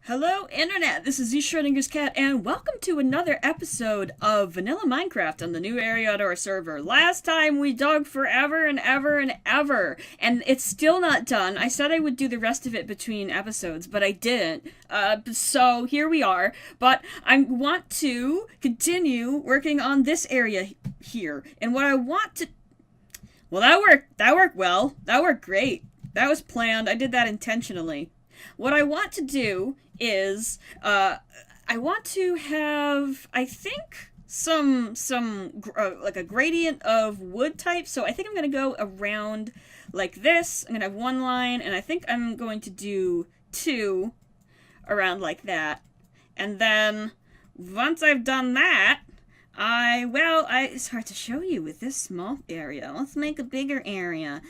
Hello, Internet! This is Z Schrodinger's cat, and welcome to another episode of Vanilla Minecraft on the new Eriador server. Last time we dug forever and ever and ever, and it's still not done. I said I would do the rest of it between episodes, but I didn't. So here we are. But I want to continue working on this area here, and what I want to... Well, that worked. That worked well. That worked great. That was planned. I did that intentionally. What I want to do is, I want to have, I think, like a gradient of wood type. So I think I'm going to go around like this. I'm going to have one line, and I think I'm going to do two around like that. And then, once I've done that, it's hard to show you with this small area. Let's make a bigger area.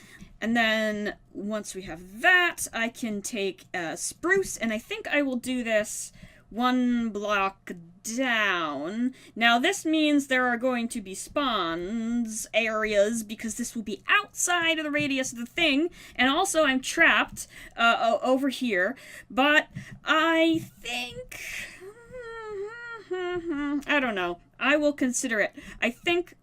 And then, once we have that, I can take spruce, and I think I will do this one block down. Now, this means there are going to be spawns areas, because this will be outside of the radius of the thing, and also I'm trapped over here, but I think... I don't know. I will consider it. I think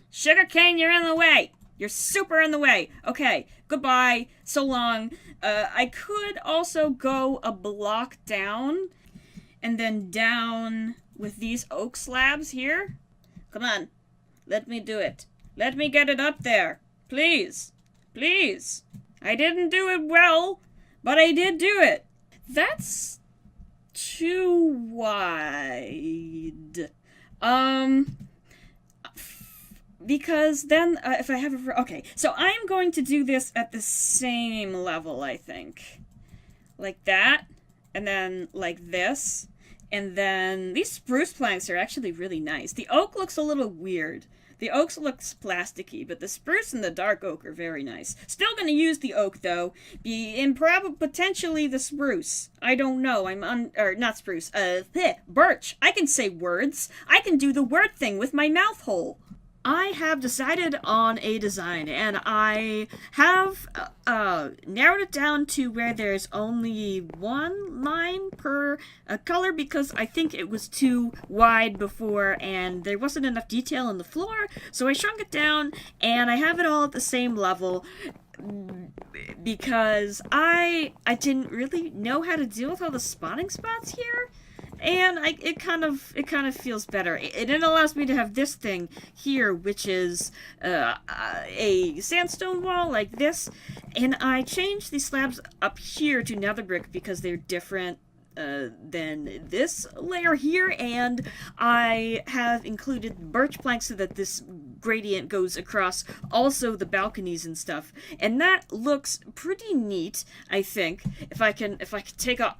Sugarcane, you're in the way! You're super in the way. Okay, goodbye. So long. I could also go a block down and then down with these oak slabs here. Come on. Let me do it. Let me get it up there. Please. Please. I didn't do it well, but I did do it. That's too wide. Because then, if I have a... Okay, so I'm going to do this at the same level, I think. Like that, and then like this, and then these spruce planks are actually really nice. The oak looks a little weird. The oak looks plasticky, but the spruce and the dark oak are very nice. Still gonna use the oak, though. Potentially the spruce. I don't know, not spruce, birch. I can say words. I can do the word thing with my mouth hole. I have decided on a design, and I have narrowed it down to where there's only one line per color, because I think it was too wide before and there wasn't enough detail in the floor, so I shrunk it down, and I have it all at the same level, because I didn't really know how to deal with all the spawning spots here. And it kind of feels better. It allows me to have this thing here, which is a sandstone wall like this. And I changed these slabs up here to nether brick because they're different than this layer here. And I have included birch planks so that this gradient goes across also the balconies and stuff. And that looks pretty neat, I think. If I can take off,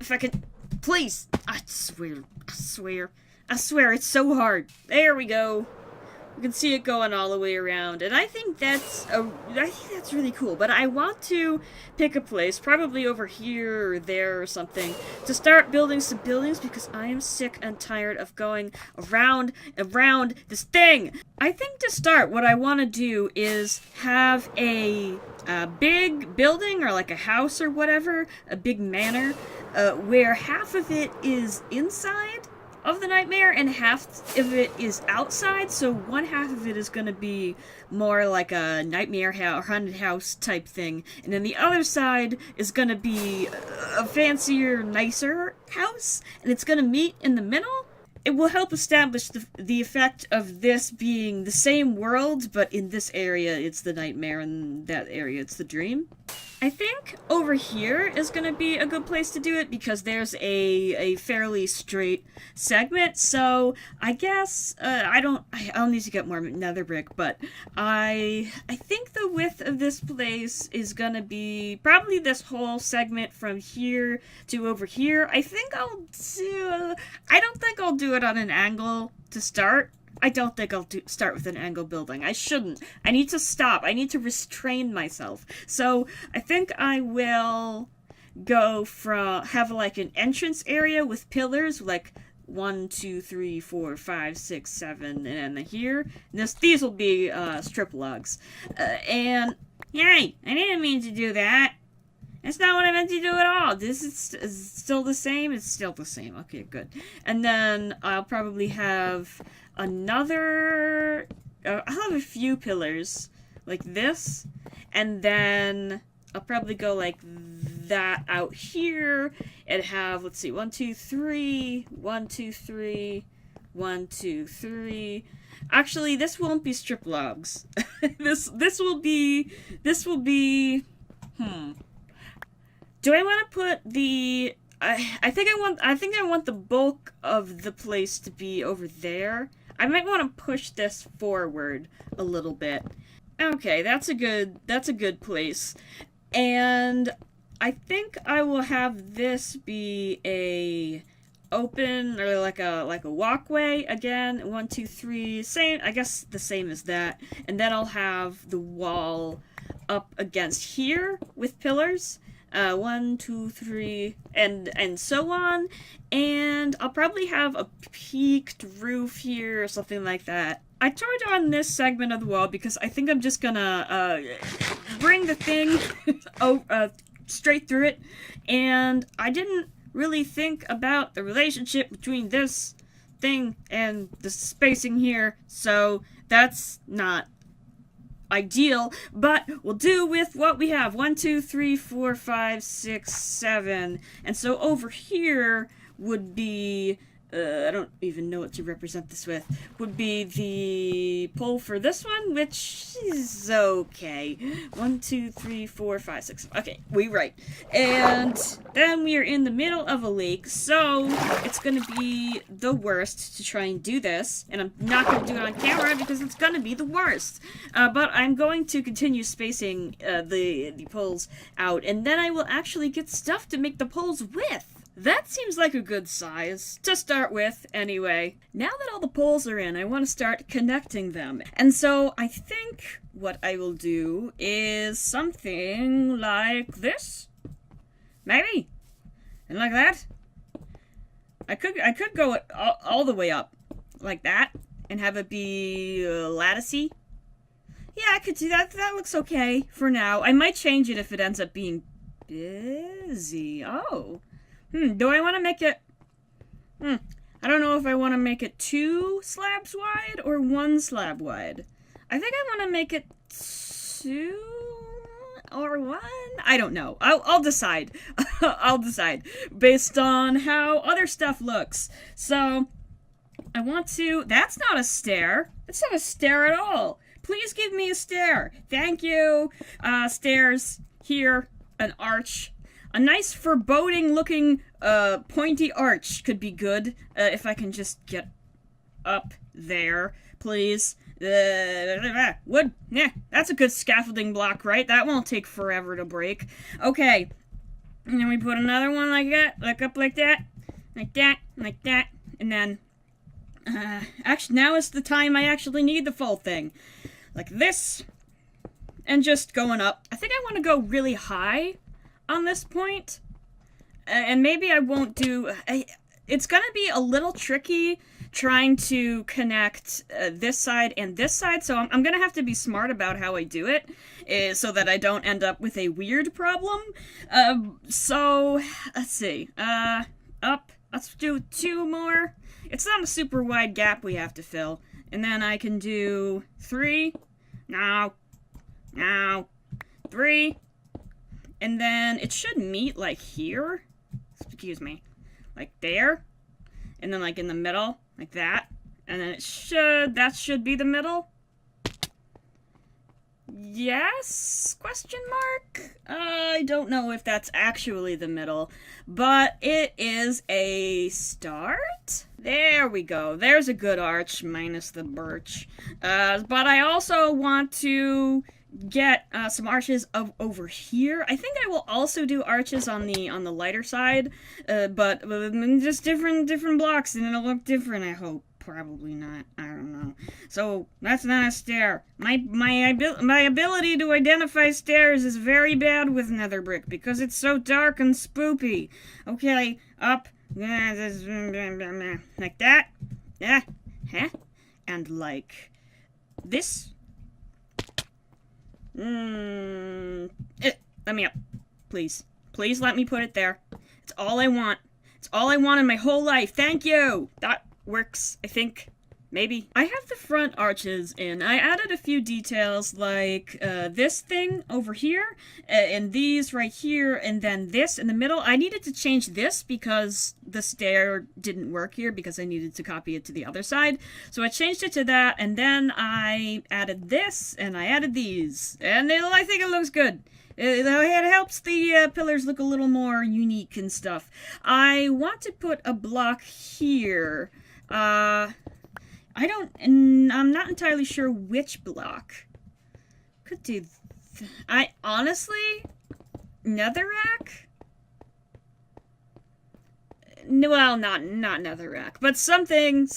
please! I swear, it's so hard. There we go. You can see it going all the way around, and I think that's really cool. But I want to pick a place, probably over here or there or something, to start building some buildings, because I am sick and tired of going around and around this thing. I think to start, what I want to do is have a big building, or like a house or whatever, a big manor, where half of it is inside of the nightmare and half of it is outside. So one half of it is going to be more like a nightmare haunted house type thing, and then the other side is going to be a fancier, nicer house, and it's going to meet in the middle. It will help establish the effect of this being the same world, but in this area it's the nightmare, and that area it's the dream. I think over here is going to be a good place to do it, because there's a fairly straight segment, so I guess, I'll need to get more nether brick, but I think the width of this place is going to be probably this whole segment from here to over here. I don't think I'll do it on an angle to start. I don't think I'll start with an angle building. I shouldn't. I need to stop. I need to restrain myself. So I think I will have like an entrance area with pillars, like 1, 2, 3, 4, 5, 6, 7, and here. These will be strip logs. And yay! I didn't mean to do that. It's not what I meant to do at all. This is still the same. It's still the same. Okay, good. And then I'll probably have another... I'll have a few pillars like this. And then I'll probably go like that out here and have, let's see, 1, 2, 3, 1, 2, 3, 1, 2, 3. Actually, this won't be strip logs. this will be... Do I want to put the... I think I want the bulk of the place to be over there. I might want to push this forward a little bit. Okay, that's a good place. And I think I will have this be a open, or like a walkway again. 1, 2, 3, same, I guess the same as that. And then I'll have the wall up against here with pillars. 1, 2, 3, and so on. And I'll probably have a peaked roof here or something like that. I turned on this segment of the wall because I think I'm just gonna bring the thing straight through it, and I didn't really think about the relationship between this thing and the spacing here, so that's not ideal, but we'll do with what we have. 1, 2, 3, 4, 5, 6, 7. And so over here would be, I don't even know what to represent this with, would be the pole for this one, which is okay. 1, 2, 3, 4, 5, 6. Okay, we right. And then we are in the middle of a lake, so it's going to be the worst to try and do this. And I'm not going to do it on camera because it's going to be the worst. But I'm going to continue spacing the poles out, and then I will actually get stuff to make the poles with. That seems like a good size, to start with, anyway. Now that all the poles are in, I want to start connecting them. And so I think what I will do is something like this. Maybe. And like that. I could go it all the way up. Like that. And have it be latticey. Yeah, I could do that. That looks okay for now. I might change it if it ends up being busy. Oh. Do I want to make it... I don't know if I want to make it 2 slabs wide or 1 slab wide. I think I want to make it 2 or 1? I don't know. I'll decide. I'll decide based on how other stuff looks. So, I want to... That's not a stair. It's not a stair at all. Please give me a stair. Thank you. Stairs. Here. An arch. A nice foreboding-looking, pointy arch could be good, if I can just get up there, please. Wood, yeah, that's a good scaffolding block, right? That won't take forever to break. Okay, and then we put another one like that, like up like that, like that, like that, and then, actually, now is the time I actually need the full thing. Like this, and just going up. I think I want to go really high on this point, and maybe I won't do... it's gonna be a little tricky trying to connect this side and this side, so I'm gonna have to be smart about how I do it, so that I don't end up with a weird problem. So, let's see, up, let's do 2 more. It's not a super wide gap we have to fill, and then I can do 3, now, 3, and then it should meet like here, excuse me, like there, and then like in the middle, like that, and then that should be the middle. Yes? Question mark? I don't know if that's actually the middle, but it is a start. There we go. There's a good arch, minus the birch. But I also want to get some arches over here. I think I will also do arches on the lighter side, but just different blocks, and it'll look different, I hope. Probably not. I don't know. So that's not a stair. My ability to identify stairs is very bad with nether brick because it's so dark and spoopy. Okay, up, like that, yeah, and like this. Let me up, please. Please let me put it there. It's all I want. It's all I want in my whole life. Thank you! That works, I think. Maybe. I have the front arches in. I added a few details like this thing over here, and these right here, and then this in the middle. I needed to change this because the stair didn't work here because I needed to copy it to the other side. So I changed it to that, and then I added this, and I added these. And I think it looks good. It helps the pillars look a little more unique and stuff. I want to put a block here. I'm not entirely sure which block. Could do... honestly... Netherrack? Well, not netherrack, but something,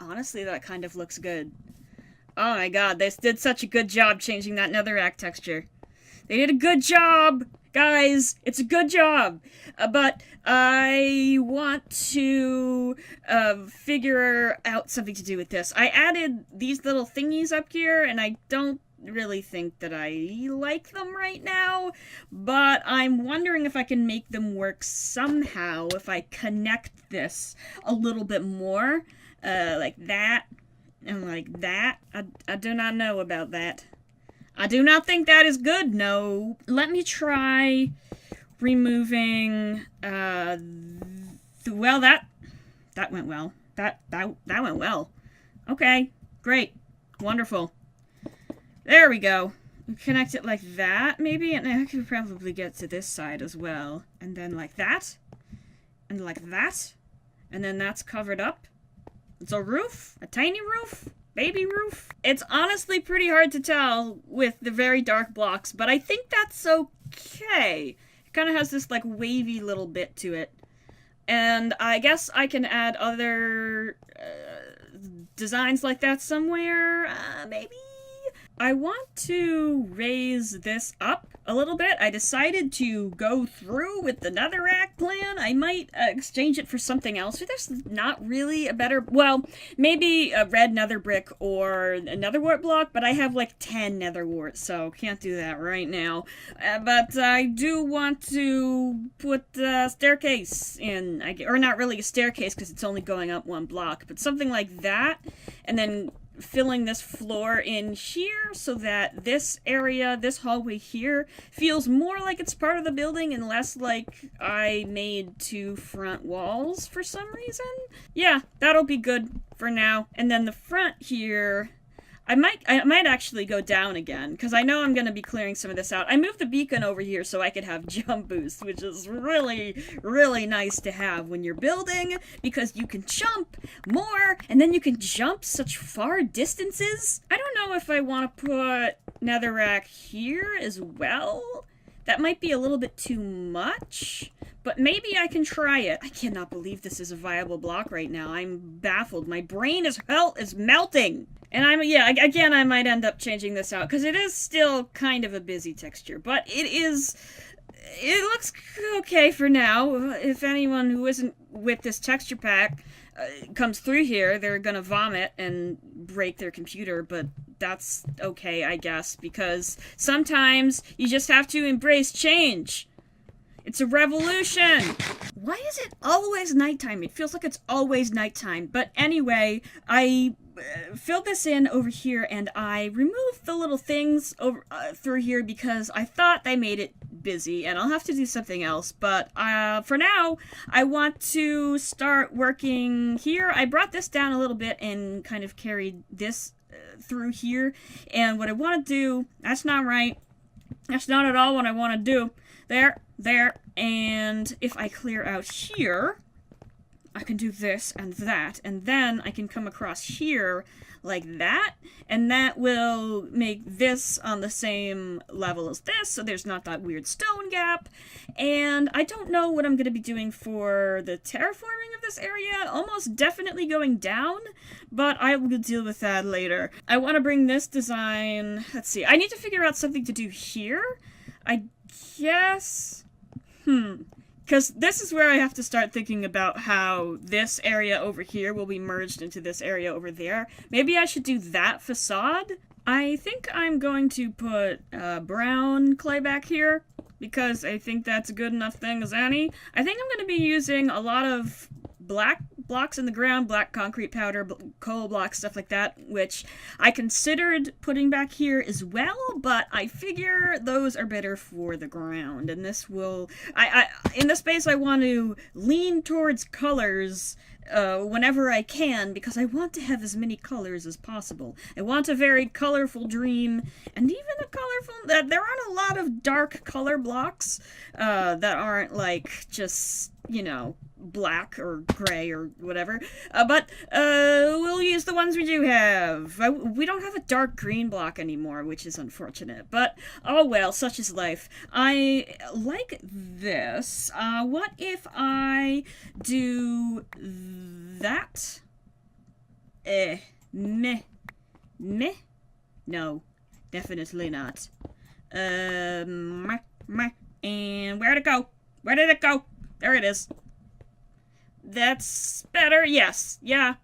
honestly, that kind of looks good. Oh my god, they did such a good job changing that netherrack texture. They did a good job! Guys, it's a good job! But I want to figure out something to do with this. I added these little thingies up here, and I don't really think that I like them right now, but I'm wondering if I can make them work somehow if I connect this a little bit more, like that, and like that. I do not know about that. I do not think that is good, no. Let me try removing, well, that went well. That went well. Okay, great. Wonderful. There we go. Connect it like that, maybe, and I could probably get to this side as well. And then like that, and like that, and then that's covered up. It's a roof, a tiny roof. Baby roof? It's honestly pretty hard to tell with the very dark blocks, but I think that's okay. It kind of has this, like, wavy little bit to it. And I guess I can add other designs like that somewhere, maybe? I want to raise this up a little bit. I decided to go through with the netherrack plan. I might exchange it for something else. There's not really a better... Well, maybe a red nether brick or a netherwart block, but I have like 10 netherwart, so can't do that right now. But I do want to put a staircase in. Or not really a staircase because it's only going up one block, but something like that. And then filling this floor in here so that this area, this hallway here, feels more like it's part of the building and less like I made 2 front walls for some reason. Yeah, that'll be good for now. And then the front here, I might actually go down again, because I know I'm going to be clearing some of this out. I moved the beacon over here so I could have jump boost, which is really, really nice to have when you're building, because you can jump more, and then you can jump such far distances. I don't know if I want to put netherrack here as well. That might be a little bit too much, but maybe I can try it. I cannot believe this is a viable block right now. I'm baffled. My brain is melting. And again, I might end up changing this out, because it is still kind of a busy texture, but it looks okay for now. If anyone who isn't with this texture pack comes through here, they're gonna vomit and break their computer, but that's okay, I guess, because sometimes you just have to embrace change. It's a revolution! Why is it always nighttime? It feels like it's always nighttime. But anyway, I filled this in over here, and I removed the little things over through here because I thought they made it busy, and I'll have to do something else. But for now, I want to start working here. I brought this down a little bit and kind of carried this through here. And what I want to do, that's not right. That's not at all what I want to do. There, and if I clear out here, I can do this and that, and then I can come across here like that, and that will make this on the same level as this, so there's not that weird stone gap. And I don't know what I'm going to be doing for the terraforming of this area, almost definitely going down, but I will deal with that later. I want to bring this design, let's see, I need to figure out something to do here, I guess, because this is where I have to start thinking about how this area over here will be merged into this area over there. Maybe I should do that facade. I think I'm going to put brown clay back here, because I think that's a good enough thing as any. I think I'm going to be using a lot of black blocks in the ground, black concrete powder, coal blocks, stuff like that, which I considered putting back here as well, but I figure those are better for the ground, and this will... in this space I want to lean towards colors whenever I can, because I want to have as many colors as possible. I want a very colorful dream, and even a colorful... there aren't a lot of dark color blocks that aren't, like, just, you know, black or gray or whatever, but we'll use the ones we do have. We don't have a dark green block anymore, which is unfortunate, but oh well, such is life. I like this. What if I do that? Meh. No, definitely not. And where'd it go? Where did it go? There it is. That's better, yes. Yeah,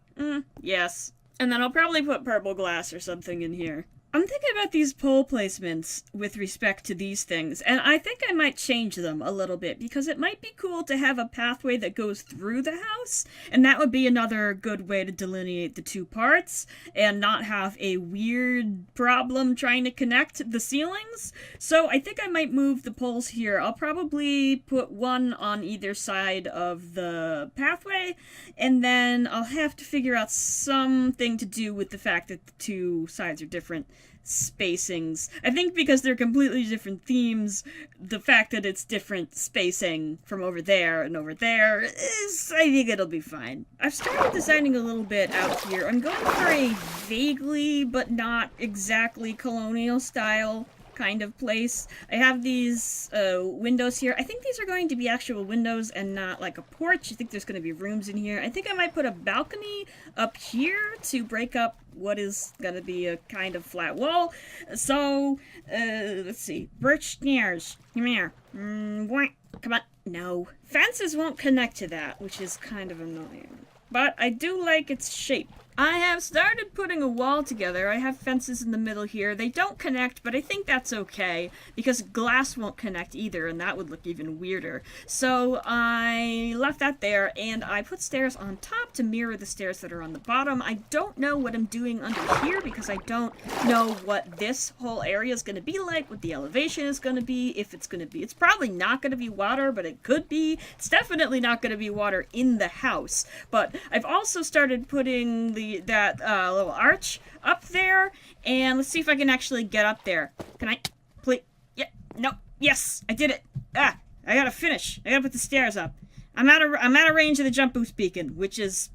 yes. And then I'll probably put purple glass or something in here. I'm thinking about these pole placements with respect to these things, and I think I might change them a little bit, because it might be cool to have a pathway that goes through the house, and that would be another good way to delineate the two parts, and not have a weird problem trying to connect the ceilings. So I think I might move the poles here. I'll probably put one on either side of the pathway, and then I'll have to figure out something to do with the fact that the two sides are different spacings. I think because they're completely different themes, the fact that it's different spacing from over there and over there is, I think it'll be fine. I've started designing a little bit out here. I'm going for a vaguely but not exactly colonial style kind of place. I have these windows here. I think these are going to be actual windows and not like a porch. I think there's going to be rooms in here. I think I might put a balcony up here to break up what is going to be a kind of flat wall. So, let's see. Birch stairs. Come here. Come on. No. Fences won't connect to that, which is kind of annoying. But I do like its shape. I have started putting a wall together. I have fences in the middle here. They don't connect, but I think that's okay, because glass won't connect either, and that would look even weirder. So I left that there, and I put stairs on top to mirror the stairs that are on the bottom. I don't know what I'm doing under here, because I don't know what this whole area is going to be like, what the elevation is going to be, if it's going to be. It's probably not going to be water, but it could be. It's definitely not going to be water in the house. But I've also started putting that little arch up there, and let's see if I can actually get up there. Can I? Please? Yeah. No. Yes, I did it. I gotta finish. I gotta put the stairs up. I'm out of range of the jump boost beacon, which is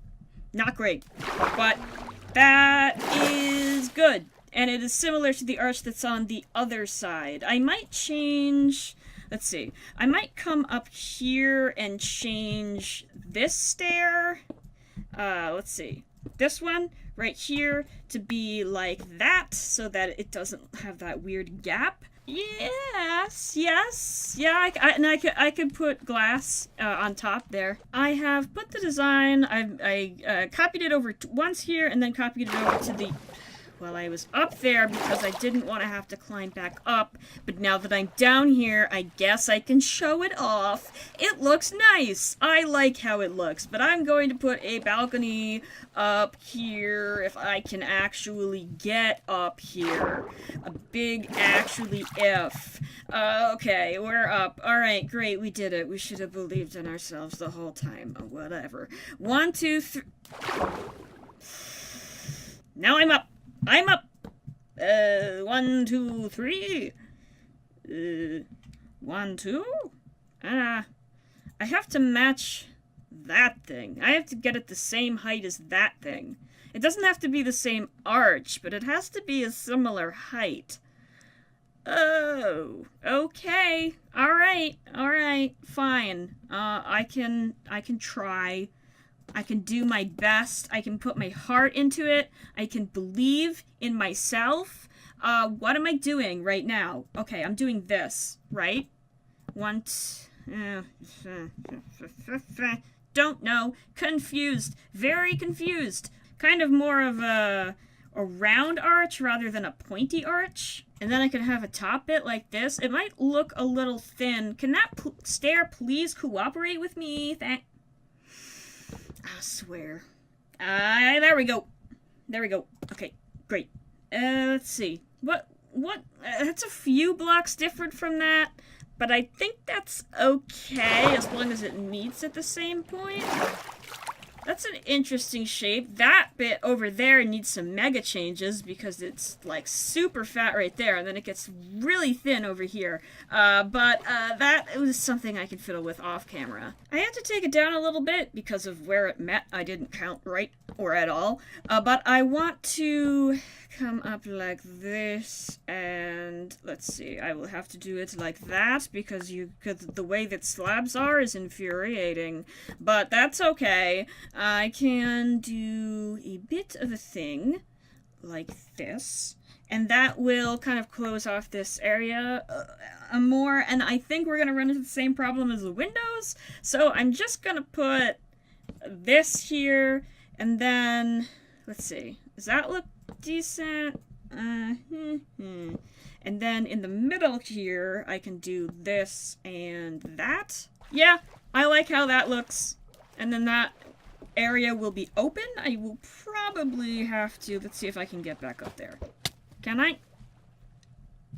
not great, but that is good, and it is similar to the arch that's on the other side. I might change. Let's see. I might come up here and change this stair. Let's see. This one right here to be like that, so that it doesn't have that weird gap. Yes. Yeah, I could put glass on top there. I have put the design. I copied it over once here, and then copied it over to the... Well, I was up there because I didn't want to have to climb back up, but now that I'm down here, I guess I can show it off. It looks nice. I like how it looks, but I'm going to put a balcony up here if I can actually get up here. A big actually if. Okay, we're up. Alright, great, we did it. We should have believed in ourselves the whole time. Whatever. 1, 2, 3... Now I'm up. I'm up! 1, 2, 3. 1, 2? I have to match that thing. I have to get it the same height as that thing. It doesn't have to be the same arch, but it has to be a similar height. Oh, okay. Alright, fine. I can try. I can do my best. I can put my heart into it. I can believe in myself. What am I doing right now? Okay, I'm doing this, right? Don't know. Confused. Very confused. Kind of more of a round arch rather than a pointy arch. And then I can have a top bit like this. It might look a little thin. Can that stair please cooperate with me? I swear. There we go. There we go. Okay, great. Let's see. What? That's a few blocks different from that, but I think that's okay as long as it meets at the same point. That's an interesting shape. That bit over there needs some mega changes because it's like super fat right there, and then it gets really thin over here. But that was something I can fiddle with off camera. I had to take it down a little bit because of where it met. I didn't count right or at all. But I want to come up like this, and let's see, I will have to do it like that because the way that slabs are is infuriating. But that's okay. I can do a bit of a thing like this, and that will kind of close off this area more, and I think we're going to run into the same problem as the windows, so I'm just going to put this here, and then, let's see, does that look decent? And then in the middle here, I can do this and that. Yeah, I like how that looks, and then that area will be open. I will probably have to, let's see if I can get back up there. Can I?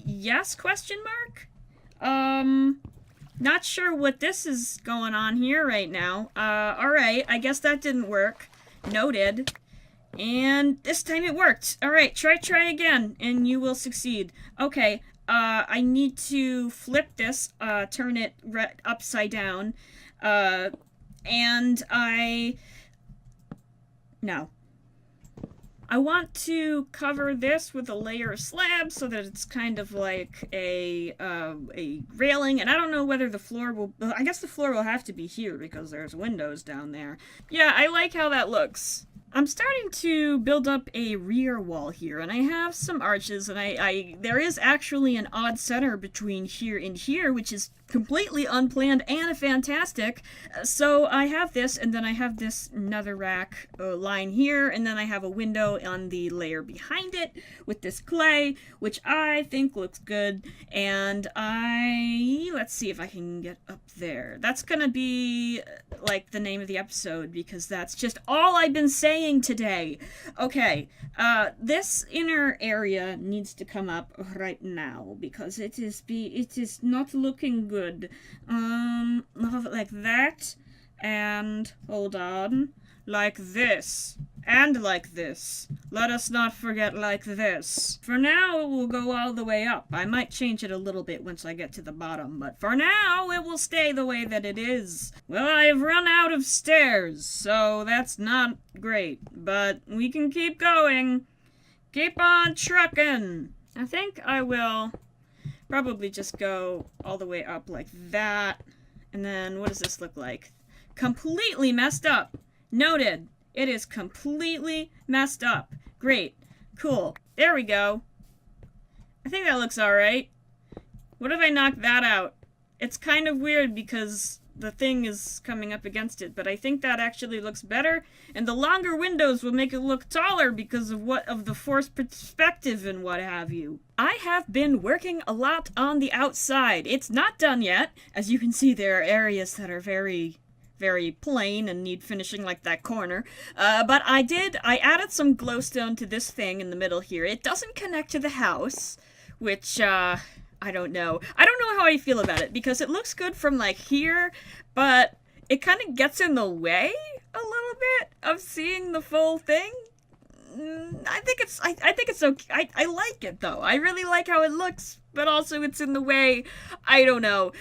Yes, question mark? Not sure what this is going on here right now. Alright, I guess that didn't work. Noted. And this time it worked. Alright, try again, and you will succeed. Okay, I need to flip this, turn it upside down, and no. I want to cover this with a layer of slab so that it's kind of like a railing, and I don't know whether the floor will, I guess the floor will have to be here because there's windows down there. Yeah, I like how that looks. I'm starting to build up a rear wall here, and I have some arches, and there is actually an odd center between here and here, which is completely unplanned and fantastic. So I have this, and then I have this netherrack line here, and then I have a window on the layer behind it with this clay, which I think looks good, and let's see if I can get up there. That's gonna be like the name of the episode, because that's just all I've been saying today. Okay, this inner area needs to come up right now, because it is not looking good. Like that, and hold on, like this, and like this. Let us not forget like this. For now, it will go all the way up. I might change it a little bit once I get to the bottom, but for now, it will stay the way that it is. Well, I've run out of stairs, so that's not great, but we can keep going. Keep on trucking. I think I will probably just go all the way up like that. And then what does this look like? Completely messed up. Noted. It is completely messed up. Great. Cool. There we go. I think that looks alright. What if I knock that out? It's kind of weird because the thing is coming up against it, but I think that actually looks better, and the longer windows will make it look taller because of the forced perspective and what have you. I have been working a lot on the outside. It's not done yet. As you can see, there are areas that are very, very plain and need finishing, like that corner. But I added some glowstone to this thing in the middle here. It doesn't connect to the house, which, I don't know. I don't know how I feel about it, because it looks good from, like, here, but it kind of gets in the way a little bit of seeing the full thing. I think it's okay. I like it, though. I really like how it looks, but also it's in the way. I don't know.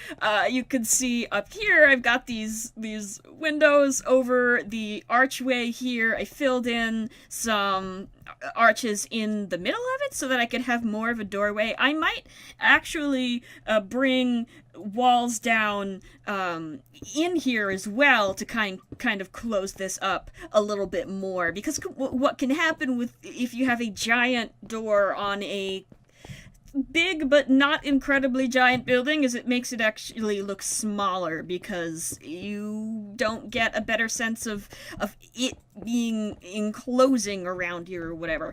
You can see up here, I've got these windows over the archway here. I filled in some arches in the middle of it so that I could have more of a doorway. I might actually bring walls down in here as well to kind of close this up a little bit more, because what can happen if you have a giant door on a big but not incredibly giant building is it makes it actually look smaller, because you don't get a better sense of it being enclosing around you or whatever.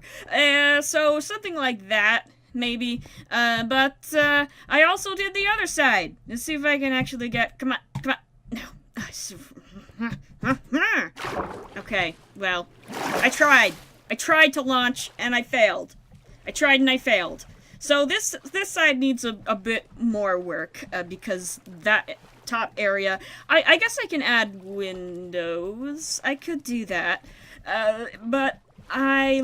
So something like that maybe. But I also did the other side. Let's see if I can actually get... Come on. No. Okay, well, I tried. I tried to launch, and I failed. I tried and I failed. So this side needs a bit more work, because that top area... I guess I can add windows. I could do that. But I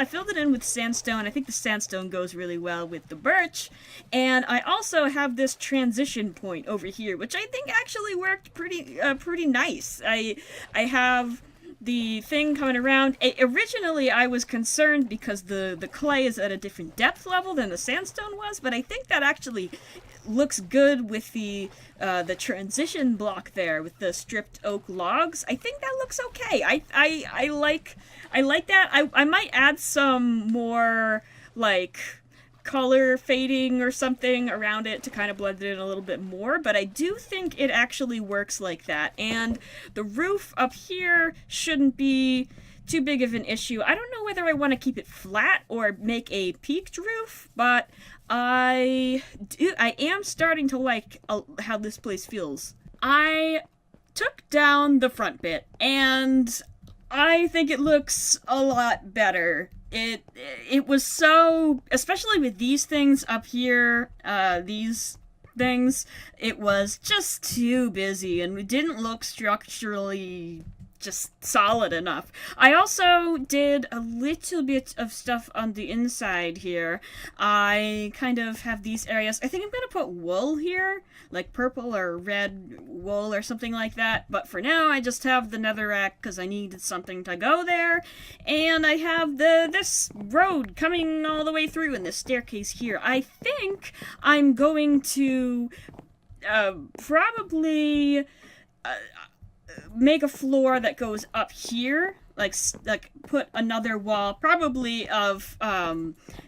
filled it in with sandstone. I think the sandstone goes really well with the birch. And I also have this transition point over here, which I think actually worked pretty nice. I have the thing coming around. Originally, I was concerned because the clay is at a different depth level than the sandstone was, but I think that actually looks good with the transition block there with the stripped oak logs. I think that looks okay. I like that. I might add some more like color fading or something around it to kind of blend it in a little bit more, but I do think it actually works like that. And the roof up here shouldn't be too big of an issue. I don't know whether I want to keep it flat or make a peaked roof, but I am starting to like how this place feels. I took down the front bit, and I think it looks a lot better. It was so, especially with these things up here, these things, it was just too busy, and it didn't look structurally just solid enough. I also did a little bit of stuff on the inside here. I kind of have these areas. I think I'm gonna put wool here, like purple or red wool or something like that, but for now I just have the netherrack because I needed something to go there, and I have this road coming all the way through and this staircase here. I think I'm going to probably make a floor that goes up here, like put another wall, probably of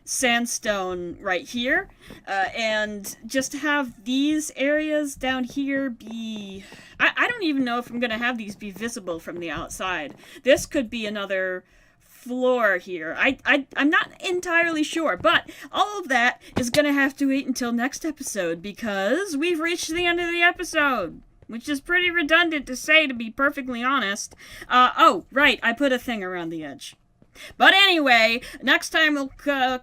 sandstone right here, and just have these areas down here be... I don't even know if I'm gonna have these be visible from the outside. This could be another floor here. I'm not entirely sure, but all of that is gonna have to wait until next episode, because we've reached the end of the episode. Which is pretty redundant to say, to be perfectly honest. Oh, right, I put a thing around the edge. But anyway, next time we'll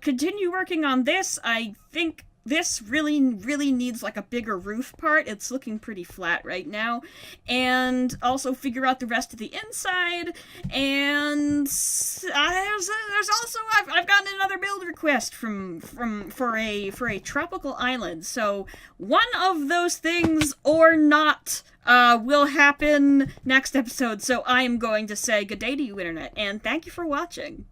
continue working on this. I think this really needs like a bigger roof part. It's looking pretty flat right now. And also figure out the rest of the inside. And there's also, I've gotten another build request for a tropical island. So one of those things or not will happen next episode. So I am going to say good day to you, Internet, and thank you for watching.